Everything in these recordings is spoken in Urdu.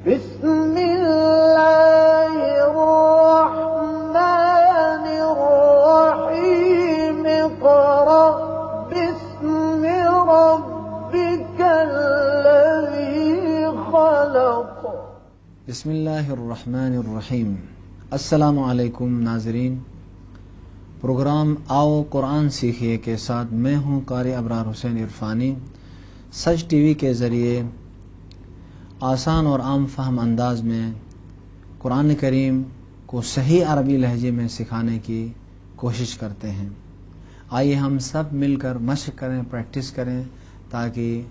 بسم اللہ الرحمن الرحیم اقرأ باسم ربک الذی خلق. بسم اللہ الرحمن الرحیم. السلام علیکم ناظرین. پروگرام آؤ قرآن سیکھیے کے ساتھ میں ہوں قاری ابرار حسین عرفانی. سچ ٹی وی کے ذریعے آسان اور عام فہم انداز میں قرآن کریم کو صحیح عربی لہجے میں سکھانے کی کوشش کرتے ہیں. آئیے ہم سب مل کر مشق کریں، پریکٹس کریں، تاکہ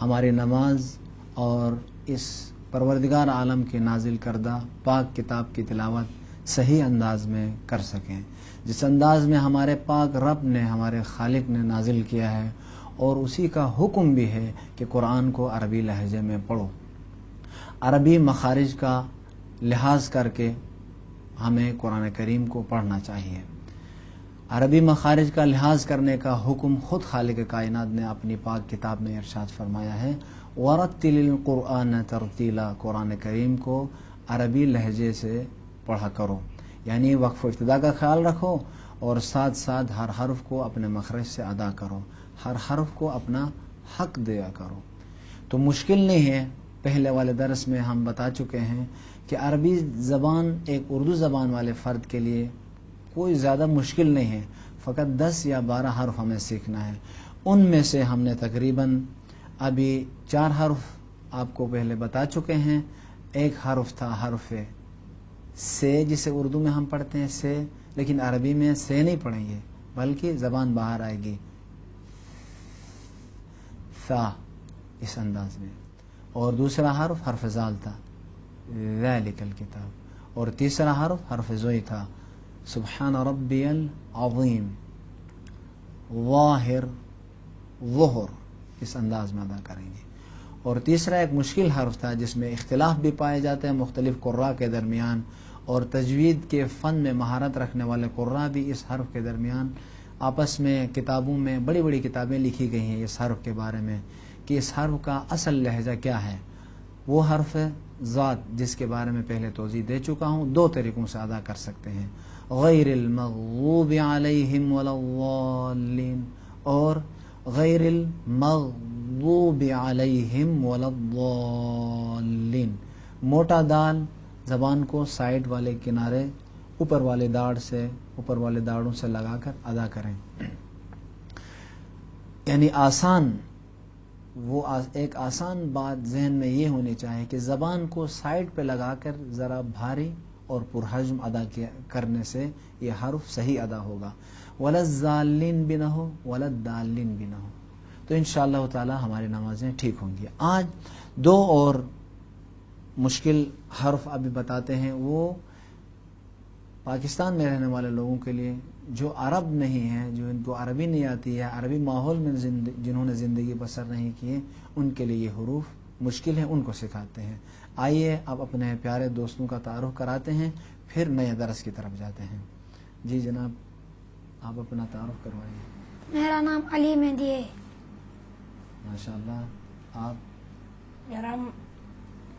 ہماری نماز اور اس پروردگار عالم کے نازل کردہ پاک کتاب کی تلاوت صحیح انداز میں کر سکیں، جس انداز میں ہمارے پاک رب نے، ہمارے خالق نے نازل کیا ہے، اور اسی کا حکم بھی ہے کہ قرآن کو عربی لہجے میں پڑھو. عربی مخارج کا لحاظ کر کے ہمیں قرآن کریم کو پڑھنا چاہیے. عربی مخارج کا لحاظ کرنے کا حکم خود خالق کائنات نے اپنی پاک کتاب میں ارشاد فرمایا ہے، وَرَتِّلِ الْقُرْآنَ تَرْتِيلًا. قرآن کریم کو عربی لہجے سے پڑھا کرو، یعنی وقف و ابتدا کا خیال رکھو اور ساتھ ساتھ ہر حرف کو اپنے مخرج سے ادا کرو، ہر حرف کو اپنا حق دیا کرو. تو مشکل نہیں ہے. پہلے والے درس میں ہم بتا چکے ہیں کہ عربی زبان ایک اردو زبان والے فرد کے لیے کوئی زیادہ مشکل نہیں ہے. فقط 10 یا 12 حرف ہمیں سیکھنا ہے. ان میں سے ہم نے تقریباً ابھی 4 حرف آپ کو پہلے بتا چکے ہیں. ایک حرف تھا حرف سے، جسے اردو میں ہم پڑھتے ہیں سے، لیکن عربی میں سے نہیں پڑھیں گے بلکہ زبان باہر آئے گی ثا، اس انداز میں. اور دوسرا حرف حرف زال تھا، ذالک الکتاب. اور تیسرا حرف حرف زوئی تھا، سبحان ربی العظیم. ظاہر ظہر، اس انداز میں ادا کریں گے. اور تیسرا ایک مشکل حرف تھا جس میں اختلاف بھی پائے جاتے ہیں مختلف قراء کے درمیان، اور تجوید کے فن میں مہارت رکھنے والے قراء بھی اس حرف کے درمیان آپس میں کتابوں میں بڑی بڑی کتابیں لکھی گئی ہیں اس حرف کے بارے میں کہ اس حرف کا اصل لہجہ کیا ہے. وہ حرف ذات جس کے بارے میں پہلے توضیح دے چکا ہوں، 2 طریقوں سے ادا کر سکتے ہیں، غیر المغضوب علیہم ولا الضالین اور غیر المغضوب علیہم ولا الضالین. موٹا دال زبان کو سائڈ والے کنارے اوپر والے داڑوں سے لگا کر ادا کریں. یعنی آسان، وہ ایک آسان بات ذہن میں یہ ہونی چاہیے کہ زبان کو سائڈ پہ لگا کر ذرا بھاری اور پرحجم ادا کرنے سے یہ حرف صحیح ادا ہوگا. ولا الضالین بھی نہ ہو، ولا الضالین بھی نہ ہو. تو انشاءاللہ تعالی ہماری نمازیں ٹھیک ہوں گی. آج 2 اور مشکل حرف ابھی بتاتے ہیں. وہ پاکستان میں رہنے والے لوگوں کے لیے جو عرب نہیں ہیں، جو ان کو عربی نہیں آتی ہے، عربی ماحول میں جنہوں نے زندگی بسر نہیں کی ہے، ان کے لیے یہ حروف مشکل ہیں، ان کو سکھاتے ہیں. آئیے اب اپنے پیارے دوستوں کا تعارف کراتے ہیں، پھر نئے درس کی طرف جاتے ہیں. جی جناب، آپ اپنا تعارف کروائیے. میرا نام علی مہدی ہے. ماشاءاللہ. آپ؟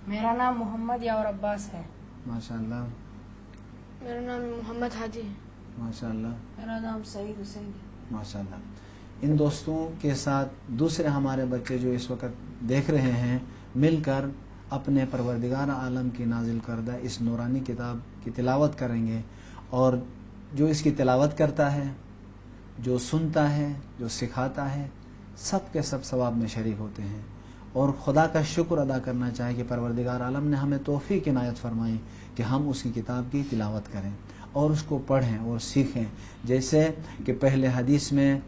میرا نام محمد یاور عباس ہے. ماشاءاللہ. میرا نام محمد حاجی ہے. ماشاءاللہ. میرا نام سعید حسین ہے. ماشاءاللہ. ان دوستوں کے ساتھ دوسرے ہمارے بچے جو اس وقت دیکھ رہے ہیں مل کر اپنے پروردگار عالم کی نازل کردہ اس نورانی کتاب کی تلاوت کریں گے. اور جو اس کی تلاوت کرتا ہے، جو سنتا ہے، جو سکھاتا ہے، سب کے سب ثواب میں شریک ہوتے ہیں. اور خدا کا شکر ادا کرنا چاہے کہ پروردگار عالم نے ہمیں توفیق عنایت فرمائی کہ ہم اس کی کتاب کی تلاوت کریں اور اس کو پڑھیں اور سیکھیں. جیسے کہ پہلے حدیث میں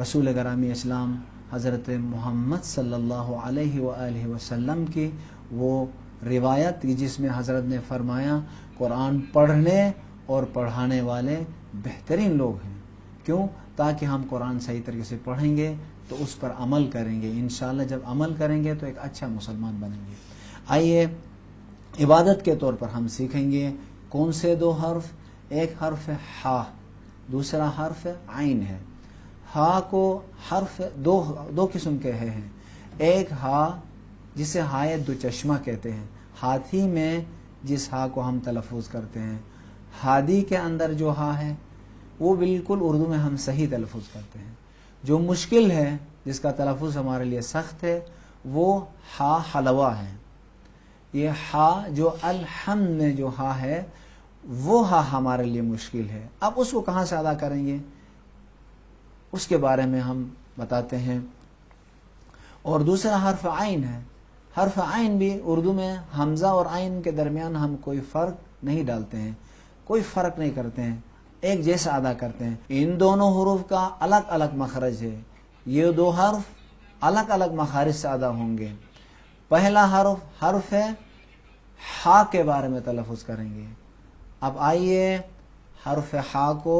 رسول گرامی اسلام حضرت محمد صلی اللہ علیہ وآلہ وسلم کی وہ روایت جس میں حضرت نے فرمایا قرآن پڑھنے اور پڑھانے والے بہترین لوگ ہیں. کیوں؟ تاکہ ہم قرآن صحیح طریقے سے پڑھیں گے تو اس پر عمل کریں گے. انشاءاللہ جب عمل کریں گے تو ایک اچھا مسلمان بنیں گے. آئیے عبادت کے طور پر ہم سیکھیں گے کون سے 2 حرف. ایک حرف ہے ہا، دوسرا حرف عین ہے. ہا کو حرف دو قسم کے ہیں. ایک ہا جسے ہائے 2 چشمہ کہتے ہیں، ہاتھی میں جس ہا کو ہم تلفظ کرتے ہیں، ہادی کے اندر جو ہا ہے وہ بالکل اردو میں ہم صحیح تلفظ کرتے ہیں. جو مشکل ہے، جس کا تلفظ ہمارے لیے سخت ہے، وہ ہا حلوہ ہے. یہ ہا جو الحمد میں جو ہا ہے وہ ہا ہمارے لیے مشکل ہے. اب اس کو کہاں سے ادا کریں گے اس کے بارے میں ہم بتاتے ہیں. اور دوسرا حرف عین ہے. حرف عین بھی اردو میں حمزہ اور عین کے درمیان ہم کوئی فرق نہیں ڈالتے ہیں، کوئی فرق نہیں کرتے ہیں، ایک جیسا ادا کرتے ہیں. ان دونوں حروف کا الگ الگ مخرج ہے. یہ دو حرف الگ الگ مخارج سے ادا ہوں گے. پہلا حرف ہے ہا کے بارے میں تلفظ کریں گے. اب آئیے حرف ہا کو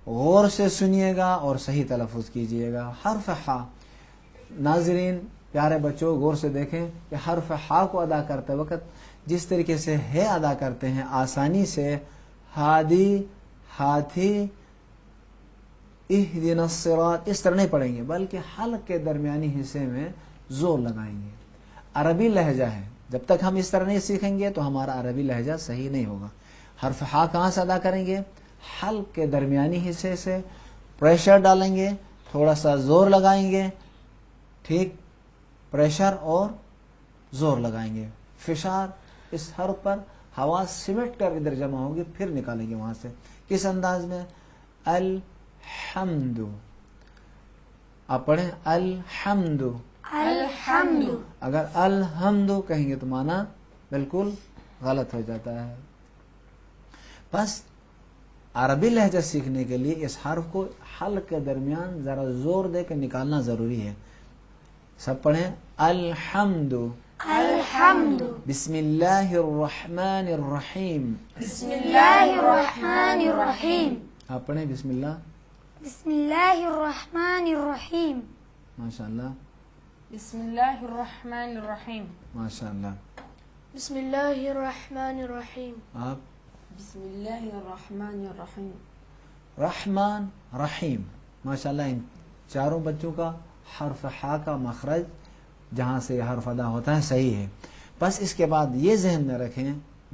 غور سے سنیے گا اور صحیح تلفظ کیجئے گا. حرف ہا، ناظرین پیارے بچوں غور سے دیکھیں کہ حرف ہا کو ادا کرتے وقت جس طریقے سے ہے ادا کرتے ہیں آسانی سے، ہادی، ہاتھی، اہدنا الصراط اس طرح نہیں پڑھیں گے، بلکہ حلق کے درمیانی حصے میں زور لگائیں گے. عربی لہجہ ہے، جب تک ہم اس طرح نہیں سیکھیں گے تو ہمارا عربی لہجہ صحیح نہیں ہوگا. حرف ہا کہاں سے ادا کریں گے؟ حلق کے درمیانی حصے سے پریشر ڈالیں گے، تھوڑا سا زور لگائیں گے. ٹھیک، پریشر اور زور لگائیں گے. فشار اس حرف پر ہوا سمٹ کر ادھر جمع ہوگی، پھر نکالیں گے وہاں سے. کس انداز میں؟ الحمد. آپ پڑھیں الحمد. الحمد. اگر الحمد کہیں گے تو معنی بالکل غلط ہو جاتا ہے. بس عربی لہجہ سیکھنے کے لیے اس حرف کو حلق کے درمیان ذرا زور دے کے نکالنا ضروری ہے. سب پڑھیں الحمد. الحمد. بسم اللہ الرحمن الرحیم. بسم اللہ الرحمن الرحیم. آپ پڑھیں بسم اللہ. بسم اللہ الرحمن الرحیم. ماشاء اللہ، بسم اللہ الرحمن الرحیم. ماشاء اللہ. بسم اللہ الرحمن الرحیم. آپ بسم اللہ الرحمن الرحیم. رحمان رحیم. ماشاء اللہ. ان چاروں بچوں کا حرف ہا کا مخرج جہاں سے یہ حرف ادا ہوتا ہے صحیح ہے. بس اس کے بعد یہ ذہن میں رکھیں،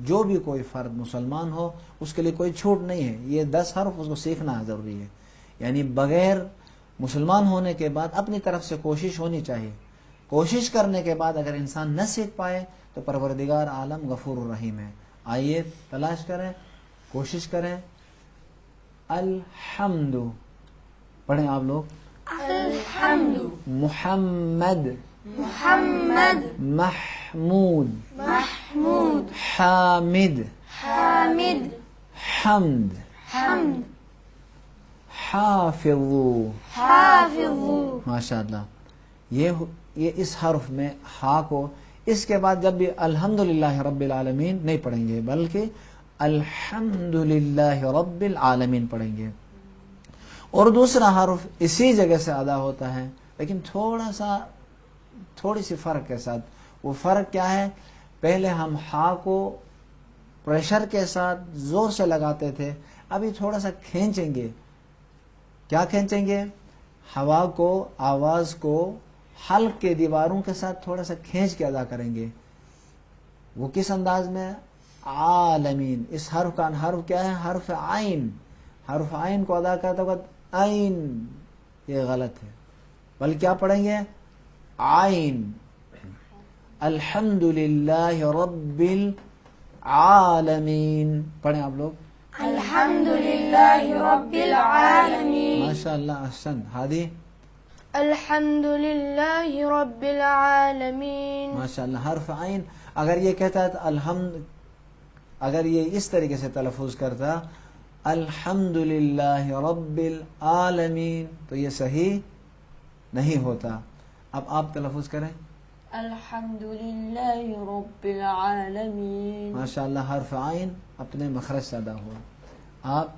جو بھی کوئی فرد مسلمان ہو اس کے لیے کوئی چھوٹ نہیں ہے. یہ 10 حرف اس کو سیکھنا ضروری ہے. یعنی بغیر مسلمان ہونے کے بعد اپنی طرف سے کوشش ہونی چاہیے. کوشش کرنے کے بعد اگر انسان نہ سیکھ پائے تو پروردگار عالم غفور الرحیم ہے. آئیے تلاش کریں، کوشش کریں. الحمد پڑھیں آپ لوگ. الحمد. محمد. محمد. محمود. محمود. حامد. حامد. حمد. حمد. حافظ. حافظ. ماشاء اللہ. یہ اس حرف میں ہا کو اس کے بعد جب بھی الحمدللہ رب العالمین نہیں پڑھیں گے بلکہ الحمدللہ رب العالمین پڑھیں گے. اور دوسرا حرف اسی جگہ سے ادا ہوتا ہے لیکن تھوڑی سی فرق کے ساتھ. وہ فرق کیا ہے؟ پہلے ہم ہا کو پریشر کے ساتھ زور سے لگاتے تھے، ابھی تھوڑا سا کھینچیں گے. کیا کھینچیں گے؟ ہوا کو، آواز کو حلق کے دیواروں کے ساتھ تھوڑا سا کھینچ کے ادا کریں گے. وہ کس انداز میں؟ عالمین. اس حرف کا حرف کیا ہے؟ حرف عین. حرف عین کو ادا کرتے وقت عین یہ غلط ہے، بلکہ کیا پڑھیں گے؟ عین. الحمدللہ رب العالمین. پڑھیں آپ لوگ. الحمدللہ رب العالمین. ماشاء اللہ. احسن. ہادی. الحمدللہ رب العالمین. ماشاء اللہ. حرف عین اگر یہ کہتا ہے الحمد، اگر یہ اس طریقے سے تلفظ کرتا الحمدللہ رب العالمین تو یہ صحیح نہیں ہوتا. اب آپ تلفظ کریں. الحمدللہ رب العالمین. ماشاء اللہ. حرف عین اپنے مخرج سے ادا ہوا. آپ.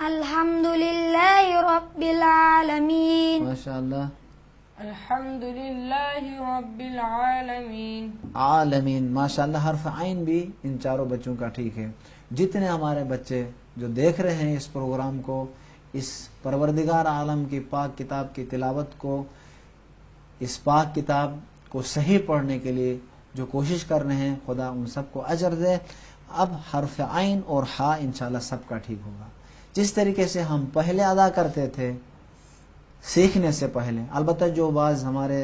الحمدللہ رب العالمین. ماشاء اللہ. الحمدللہ رب العالمین. عالمین. ماشاء اللہ. حرف عین بھی ان چاروں بچوں کا ٹھیک ہے. جتنے ہمارے بچے جو دیکھ رہے ہیں اس پروگرام کو، اس پروردگار عالم کی پاک کتاب کی تلاوت کو، اس پاک کتاب کو صحیح پڑھنے کے لیے جو کوشش کر رہے ہیں خدا ان سب کو اجر دے. اب حرف عین اور ہا انشاءاللہ سب کا ٹھیک ہوگا. جس طریقے سے ہم پہلے ادا کرتے تھے سیکھنے سے پہلے، البتہ جو بعض ہمارے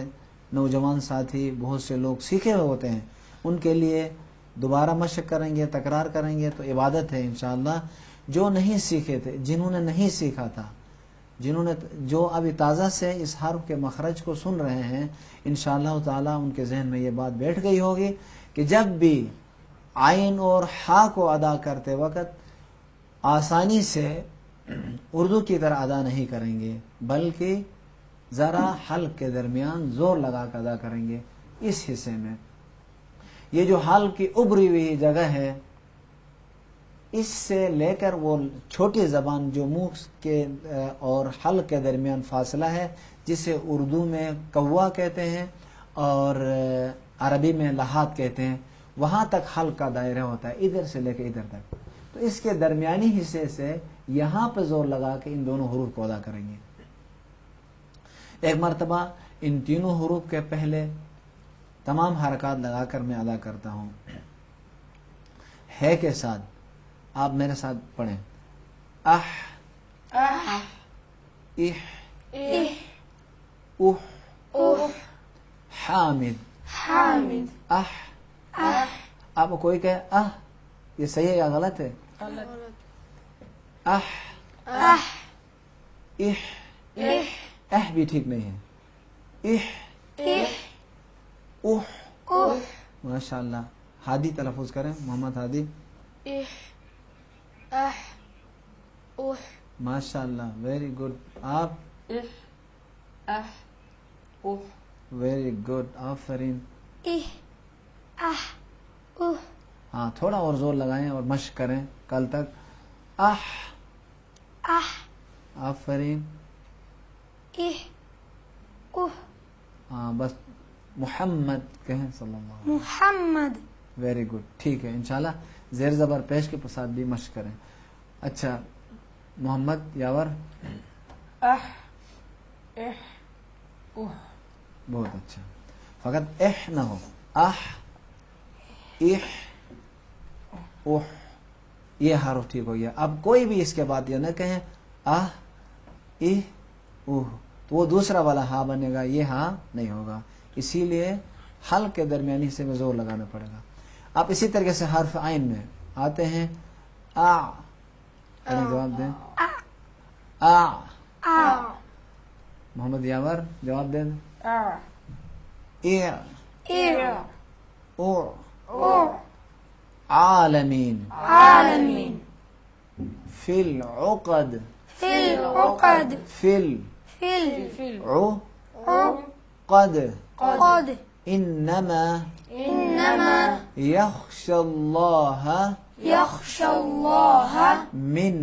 نوجوان ساتھی بہت سے لوگ سیکھے ہوئے ہوتے ہیں ان کے لیے دوبارہ مشق کریں گے، تکرار کریں گے تو عبادت ہے انشاءاللہ. جو نہیں سیکھے تھے، جنہوں نے نہیں سیکھا تھا، جو ابھی تازہ سے اس حرف کے مخرج کو سن رہے ہیں، انشاءاللہ تعالی ان کے ذہن میں یہ بات بیٹھ گئی ہوگی کہ جب بھی عین اور ہا کو ادا کرتے وقت آسانی سے اردو کی طرح ادا نہیں کریں گے، بلکہ ذرا حلق کے درمیان زور لگا کر ادا کریں گے. اس حصے میں یہ جو حلق کی ابری ہوئی جگہ ہے، اس سے لے کر وہ چھوٹی زبان جو منہ کے اور حلق کے درمیان فاصلہ ہے، جسے اردو میں کوا کہتے ہیں اور عربی میں لحاظ کہتے ہیں، وہاں تک حلق کا دائرہ ہوتا ہے، ادھر سے لے کے ادھر تک. تو اس کے درمیانی حصے سے یہاں پہ زور لگا کے ان دونوں حروف کو ادا کریں گے. ایک مرتبہ ان تینوں حروف کے پہلے تمام حرکات لگا کر میں ادا کرتا ہوں. ہے کے ساتھ آپ میرے ساتھ پڑھیں. اح اح اح اح اح اح حامد حامد اح. اح آپ کوئی کہے اح، یہ صحیح ہے یا غلط ہے؟ غلط. اح اح اح اح اح بھی ٹھیک نہیں ہے. اح اح اح. اح ماشاء اللہ. ہادی تلفظ کریں، محمد ہادی. اح اح اح ماشاء اللہ، ویری گڈ. آپ اح اح اح ویری گڈ، آفرین. ih, ah, ہاں تھوڑا اور زور لگائیں اور مشق کریں کل تک. اح ah, آفرین. ih, ہاں بس محمد کہیں صلی اللہ علیہ وسلم. Muhammad, ویری گڈ، ٹھیک ہے. انشاءاللہ زیر زبر پیش کے ساتھ بھی مشق کریں. اچھا محمد یاور. اح اح اح بہت اچھا. فقط اح نہ ہو. اح اح اح، یہ حرف ٹھیک ہو گیا. اب کوئی بھی اس کے بعد یہ نہ کہیں اح اح اح، تو وہ دوسرا والا ہا بنے گا، یہ ہا نہیں ہوگا. اسی لیے حلق کے درمیانی حصے میں زور لگانا پڑے گا. آپ اسی طریقے سے حرف عین میں آتے ہیں. آ جواب دیں. آ. ah, محمد یاور جواب دیں. اع اے ir, او. ur, عالمین. alamin, فی العقد. fil, uqad, فی fil, fil العقد. qad, انما innama, يخشى الله yakhsha Allah, من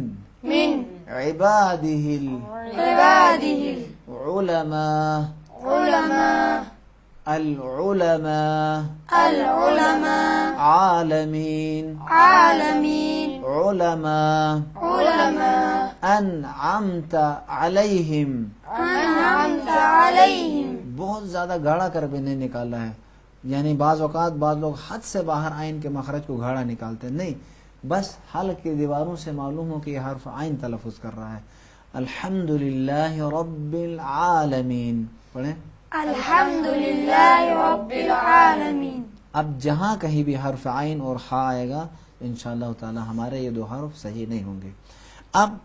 min, عباده ibadihi, العلماء. ulama, العلماء al-ulama, عالمين. alamin, علماء ulama, أنعمت عليهم. an'amta alayhim, بہت زیادہ گاڑا کر بھی نہیں نکالا ہے، یعنی بعض اوقات بعض لوگ حد سے باہر عین کے مخرج کو گاڑا نکالتے ہیں. نہیں، بس حلق کی دیواروں سے معلوم ہو کہ یہ حرف عین تلفظ کر رہا ہے. الحمدللہ رب العالمین پڑھیں. alhamdulillahi rabbil alamin. اب جہاں کہیں بھی حرف عین اور ہا آئے گا انشاءاللہ تعالی ہمارے یہ دو حرف صحیح نہیں ہوں گے. اب